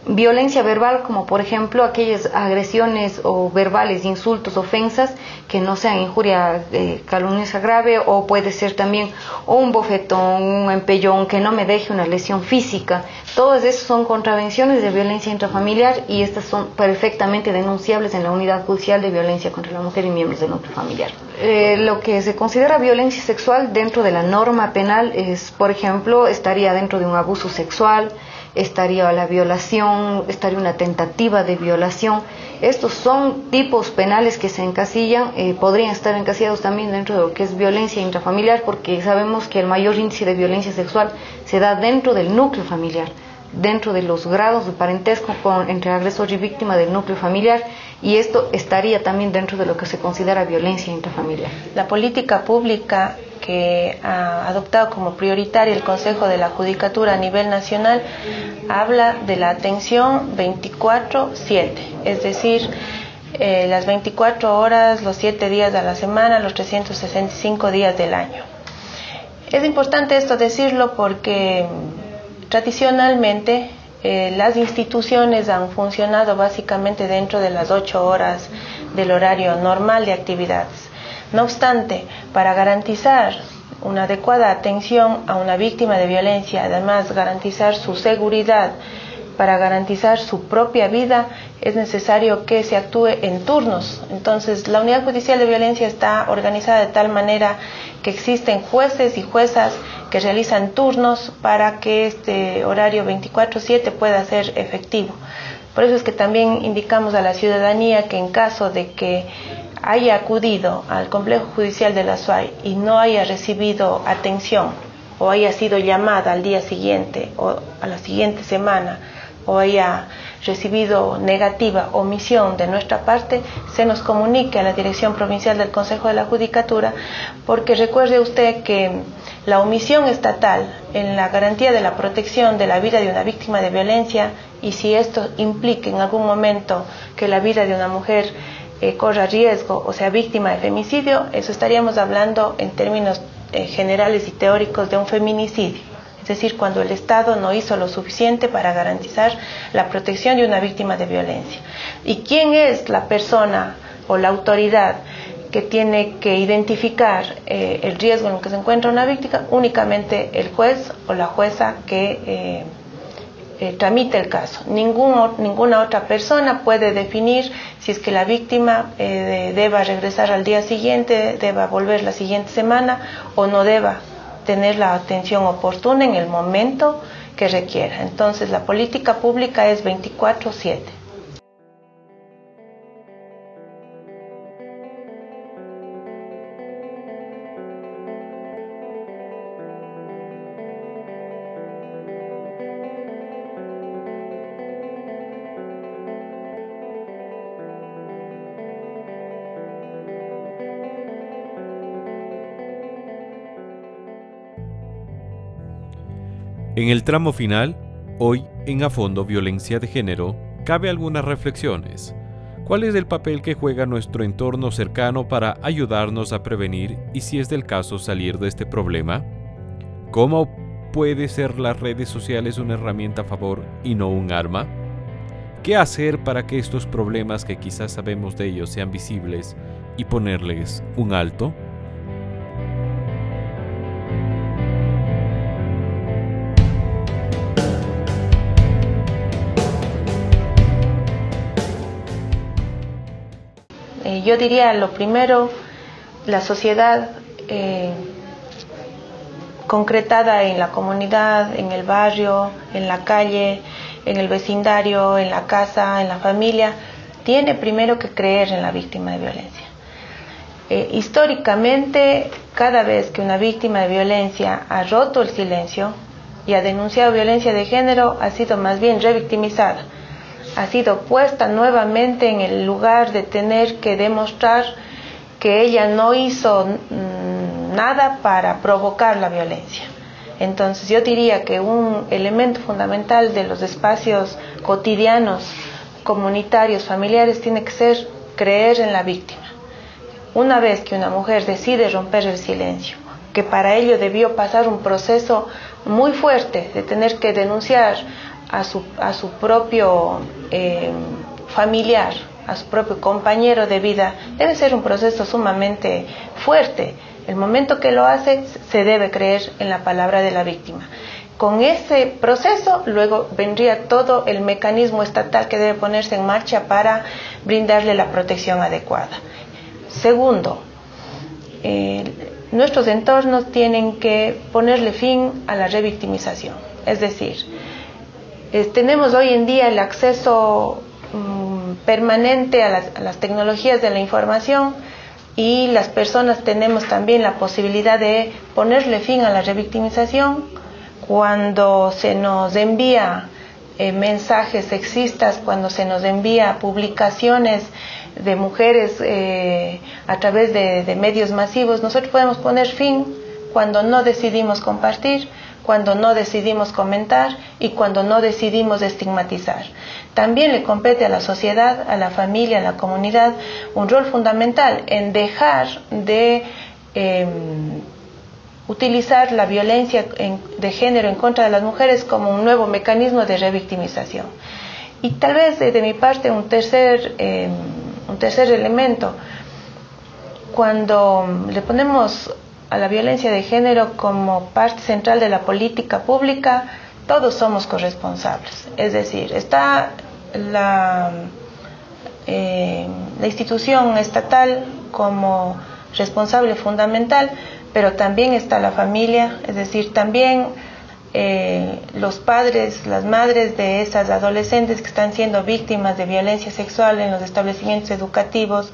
Violencia verbal como por ejemplo aquellas agresiones o verbales, insultos, ofensas que no sean injuria calumniosa grave, o puede ser también o un bofetón, un empellón que no me deje una lesión física. Todas esas son contravenciones de violencia intrafamiliar y estas son perfectamente denunciables en la Unidad Judicial de Violencia contra la Mujer y miembros del núcleo familiar. Lo que se considera violencia sexual dentro de la norma penal es, por ejemplo, estaría dentro de un abuso sexual, estaría la violación, estaría una tentativa de violación. Estos son tipos penales que se encasillan, podrían estar encasillados también dentro de lo que es violencia intrafamiliar, porque sabemos que el mayor índice de violencia sexual se da dentro del núcleo familiar, dentro de los grados de parentesco entre agresor y víctima del núcleo familiar, y esto estaría también dentro de lo que se considera violencia intrafamiliar. La política pública que ha adoptado como prioritaria el Consejo de la Judicatura a nivel nacional habla de la atención 24/7, es decir, las 24 horas, los 7 días de la semana, los 365 días del año. Es importante esto decirlo porque tradicionalmente las instituciones han funcionado básicamente dentro de las 8 horas del horario normal de actividades. No obstante, para garantizar una adecuada atención a una víctima de violencia, además garantizar su seguridad, para garantizar su propia vida, es necesario que se actúe en turnos. Entonces, la Unidad Judicial de Violencia está organizada de tal manera que existen jueces y juezas que realizan turnos para que este horario 24/7 pueda ser efectivo. Por eso es que también indicamos a la ciudadanía que en caso de que haya acudido al complejo judicial de la SUAY y no haya recibido atención, o haya sido llamada al día siguiente o a la siguiente semana, o haya recibido negativa omisión de nuestra parte, se nos comunique a la Dirección Provincial del Consejo de la Judicatura, porque recuerde usted que la omisión estatal en la garantía de la protección de la vida de una víctima de violencia, y si esto implica en algún momento que la vida de una mujer corra riesgo o sea víctima de femicidio, eso estaríamos hablando en términos generales y teóricos de un feminicidio. Es decir, cuando el Estado no hizo lo suficiente para garantizar la protección de una víctima de violencia. ¿Y quién es la persona o la autoridad que tiene que identificar el riesgo en el que se encuentra una víctima? Únicamente el juez o la jueza que tramite el caso. Ninguna otra persona puede definir si es que la víctima deba regresar al día siguiente, deba volver la siguiente semana o no deba tener la atención oportuna en el momento que requiera. Entonces, la política pública es 24/7. En el tramo final, hoy en A Fondo Violencia de Género, cabe algunas reflexiones. ¿Cuál es el papel que juega nuestro entorno cercano para ayudarnos a prevenir y, si es del caso, salir de este problema? ¿Cómo puede ser las redes sociales una herramienta a favor y no un arma? ¿Qué hacer para que estos problemas que quizás sabemos de ellos sean visibles y ponerles un alto? Yo diría, lo primero, la sociedad concretada en la comunidad, en el barrio, en la calle, en el vecindario, en la casa, en la familia, tiene primero que creer en la víctima de violencia. Históricamente, cada vez que una víctima de violencia ha roto el silencio y ha denunciado violencia de género, ha sido más bien revictimizada. ha sido puesta nuevamente en el lugar de tener que demostrar que ella no hizo nada para provocar la violencia. Entonces yo diría que un elemento fundamental de los espacios cotidianos, comunitarios, familiares, tiene que ser creer en la víctima. Una vez que una mujer decide romper el silencio, que para ello debió pasar un proceso muy fuerte de tener que denunciar a su propio familiar, a su propio compañero de vida, debe ser un proceso sumamente fuerte. El momento que lo hace, se debe creer en la palabra de la víctima. Con ese proceso, luego vendría todo el mecanismo estatal que debe ponerse en marcha para brindarle la protección adecuada. Segundo, nuestros entornos tienen que ponerle fin a la revictimización. Es decir, tenemos hoy en día el acceso permanente a las tecnologías de la información, y las personas tenemos también la posibilidad de ponerle fin a la revictimización cuando se nos envía mensajes sexistas, cuando se nos envía publicaciones de mujeres a través de medios masivos. Nosotros podemos poner fin cuando no decidimos compartir, cuando no decidimos comentar y cuando no decidimos estigmatizar. También le compete a la sociedad, a la familia, a la comunidad, un rol fundamental en dejar de utilizar la violencia de género en contra de las mujeres como un nuevo mecanismo de revictimización. Y tal vez de mi parte un tercer elemento, cuando le ponemos a la violencia de género como parte central de la política pública, todos somos corresponsables. Es decir, está la institución estatal como responsable fundamental, pero también está la familia, es decir, también los padres, las madres de esas adolescentes que están siendo víctimas de violencia sexual en los establecimientos educativos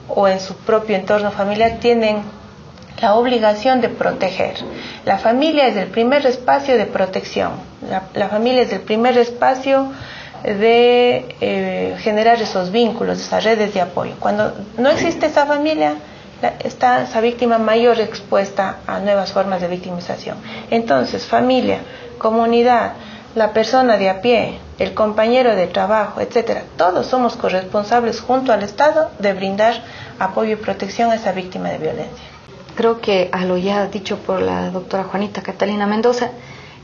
o en su propio entorno familiar tienen la obligación de proteger. La familia es el primer espacio de protección, la familia es el primer espacio de generar esos vínculos, esas redes de apoyo. Cuando no existe esa familia, está esa víctima mayor expuesta a nuevas formas de victimización. Entonces, familia, comunidad, la persona de a pie, el compañero de trabajo, etcétera, todos somos corresponsables junto al Estado de brindar apoyo y protección a esa víctima de violencia. Creo que a lo ya dicho por la doctora Juanita Catalina Mendoza,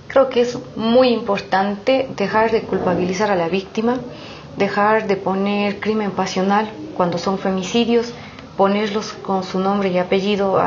creo que es muy importante dejar de culpabilizar a la víctima, dejar de poner crimen pasional cuando son femicidios, ponerlos con su nombre y apellido.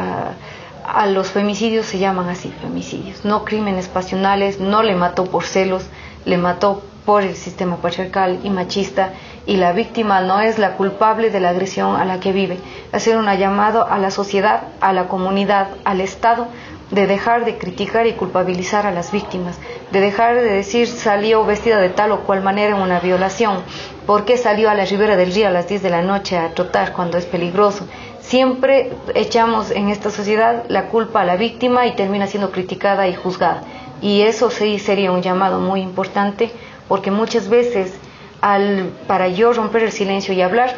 A los femicidios se llaman así, femicidios, no crímenes pasionales. No le mató por celos, le mató por el sistema patriarcal y machista, y la víctima no es la culpable de la agresión a la que vive. Hacer un llamado a la sociedad, a la comunidad, al Estado, de dejar de criticar y culpabilizar a las víctimas, de dejar de decir salió vestida de tal o cual manera en una violación, por qué salió a la ribera del río a las 10 de la noche a trotar cuando es peligroso. Siempre echamos en esta sociedad la culpa a la víctima y termina siendo criticada y juzgada. Y eso sí sería un llamado muy importante, porque muchas veces para yo romper el silencio y hablar,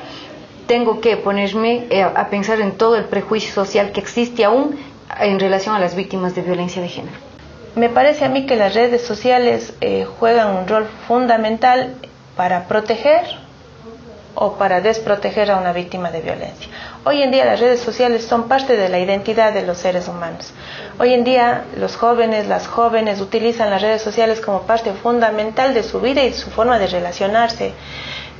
tengo que ponerme a pensar en todo el prejuicio social que existe aún en relación a las víctimas de violencia de género. Me parece a mí que las redes sociales juegan un rol fundamental para proteger o para desproteger a una víctima de violencia. Hoy en día las redes sociales son parte de la identidad de los seres humanos. Hoy en día los jóvenes, las jóvenes utilizan las redes sociales como parte fundamental de su vida y de su forma de relacionarse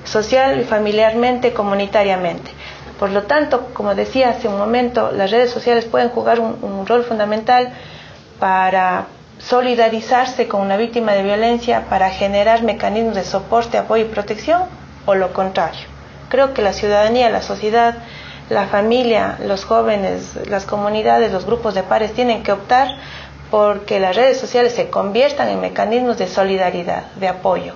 social, familiarmente, comunitariamente. Por lo tanto, como decía hace un momento, las redes sociales pueden jugar un rol fundamental para solidarizarse con una víctima de violencia, para generar mecanismos de soporte, apoyo y protección, o lo contrario. Creo que la ciudadanía, la sociedad, la familia, los jóvenes, las comunidades, los grupos de pares tienen que optar porque las redes sociales se conviertan en mecanismos de solidaridad, de apoyo.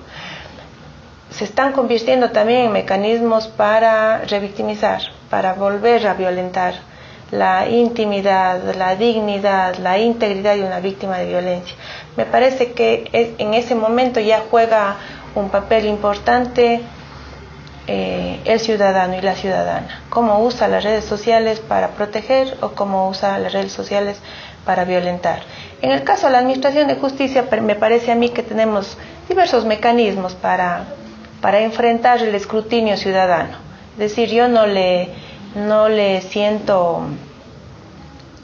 Se están convirtiendo también en mecanismos para revictimizar, para volver a violentar la intimidad, la dignidad, la integridad de una víctima de violencia. Me parece que en ese momento ya juega un papel importante el ciudadano y la ciudadana, cómo usa las redes sociales para proteger o cómo usa las redes sociales para violentar. En el caso de la Administración de Justicia, me parece a mí que tenemos diversos mecanismos para enfrentar el escrutinio ciudadano. Es decir, yo no le siento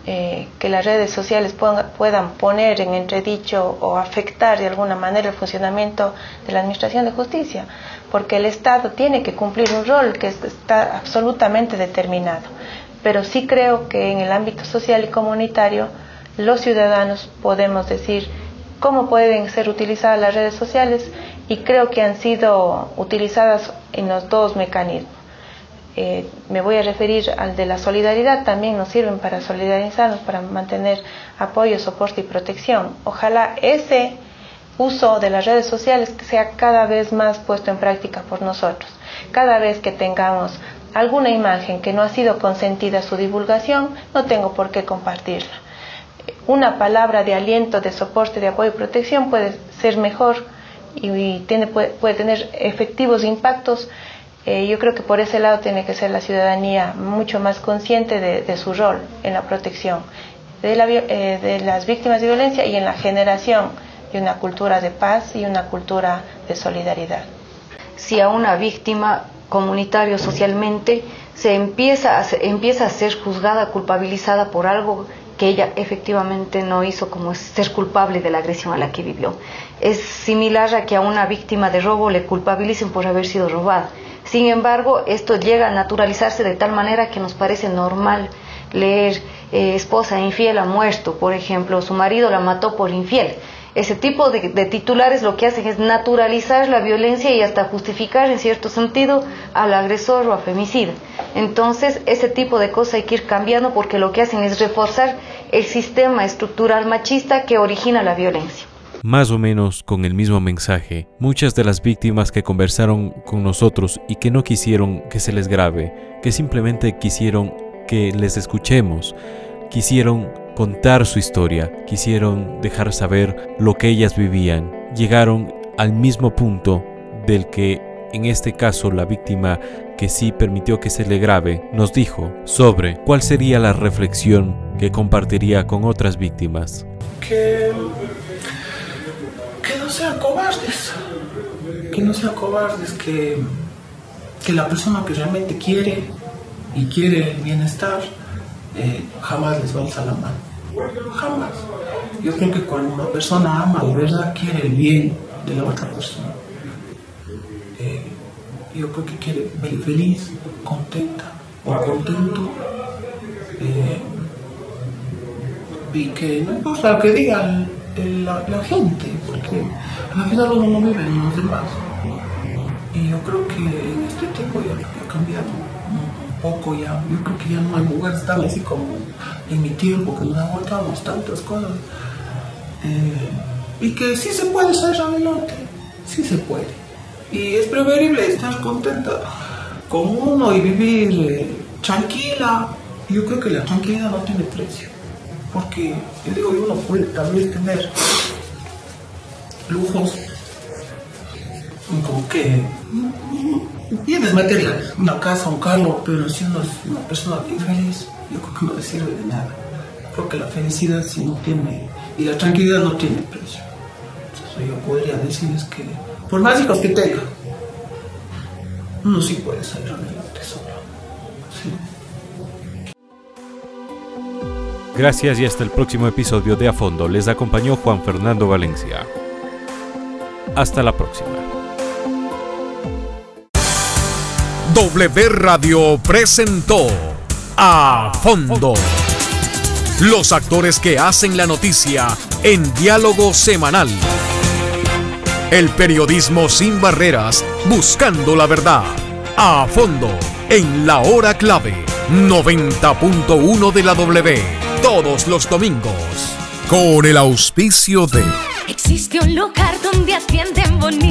que las redes sociales puedan poner en entredicho o afectar de alguna manera el funcionamiento de la Administración de Justicia, porque el Estado tiene que cumplir un rol que está absolutamente determinado. Pero sí creo que en el ámbito social y comunitario los ciudadanos podemos decir cómo pueden ser utilizadas las redes sociales, y creo que han sido utilizadas en los dos mecanismos. Me voy a referir al de la solidaridad, también nos sirven para solidarizarnos, para mantener apoyo, soporte y protección. Ojalá ese uso de las redes sociales sea cada vez más puesto en práctica por nosotros. Cada vez que tengamos alguna imagen que no ha sido consentida su divulgación, no tengo por qué compartirla. Una palabra de aliento, de soporte, de apoyo y protección puede ser mejor y puede tener efectivos impactos. Yo creo que por ese lado tiene que ser la ciudadanía mucho más consciente de su rol en la protección de las víctimas de violencia y en la generación de una cultura de paz y una cultura de solidaridad. Si a una víctima comunitario socialmente se empieza a ser juzgada, culpabilizada por algo que ella efectivamente no hizo, como es ser culpable de la agresión a la que vivió. Es similar a que a una víctima de robo le culpabilicen por haber sido robada. Sin embargo, esto llega a naturalizarse de tal manera que nos parece normal leer esposa infiel ha muerto, por ejemplo, su marido la mató por infiel. Ese tipo de titulares lo que hacen es naturalizar la violencia y hasta justificar en cierto sentido al agresor o a femicida. Entonces, ese tipo de cosas hay que ir cambiando, porque lo que hacen es reforzar el sistema estructural machista que origina la violencia. Más o menos con el mismo mensaje, muchas de las víctimas que conversaron con nosotros y que no quisieron que se les grabe, que simplemente quisieron que les escuchemos, quisieron contar su historia, quisieron dejar saber lo que ellas vivían, llegaron al mismo punto del que en este caso la víctima que sí permitió que se le grabe nos dijo sobre cuál sería la reflexión que compartiría con otras víctimas. Que no sean cobardes, que la persona que realmente quiere y quiere el bienestar jamás les va a alzar la mano, jamás. Yo creo que cuando una persona ama de verdad, quiere el bien de la otra persona, yo creo que quiere ver feliz, contenta o contento, y que no importa lo que diga la gente, porque al final uno no vive en los demás. Y yo creo que en este tiempo ya ha cambiado un poco ya. Yo creo que ya no hay lugares tan así como en mi tiempo, que nos aguantamos tantas cosas. Y que sí se puede salir adelante, sí se puede. Y es preferible estar contenta con uno y vivir tranquila. Yo creo que la tranquilidad no tiene precio. Porque yo digo, uno puede tal vez tener lujos como que bienes materiales, una casa, un carro, pero si uno es una persona infeliz, yo creo que no le sirve de nada. Creo que la felicidad sí no tiene, y la tranquilidad no tiene precio. Entonces yo podría decirles que por más hijos que tenga, uno sí puede salir adelante solo. Sí. Gracias y hasta el próximo episodio de A Fondo. Les acompañó Juan Fernando Valencia. Hasta la próxima. W Radio presentó A Fondo. Los actores que hacen la noticia en diálogo semanal. El periodismo sin barreras, buscando la verdad. A Fondo, en la hora clave, 90.1 de la W. Todos los domingos, con el auspicio de... Existe un lugar donde atienden bonito.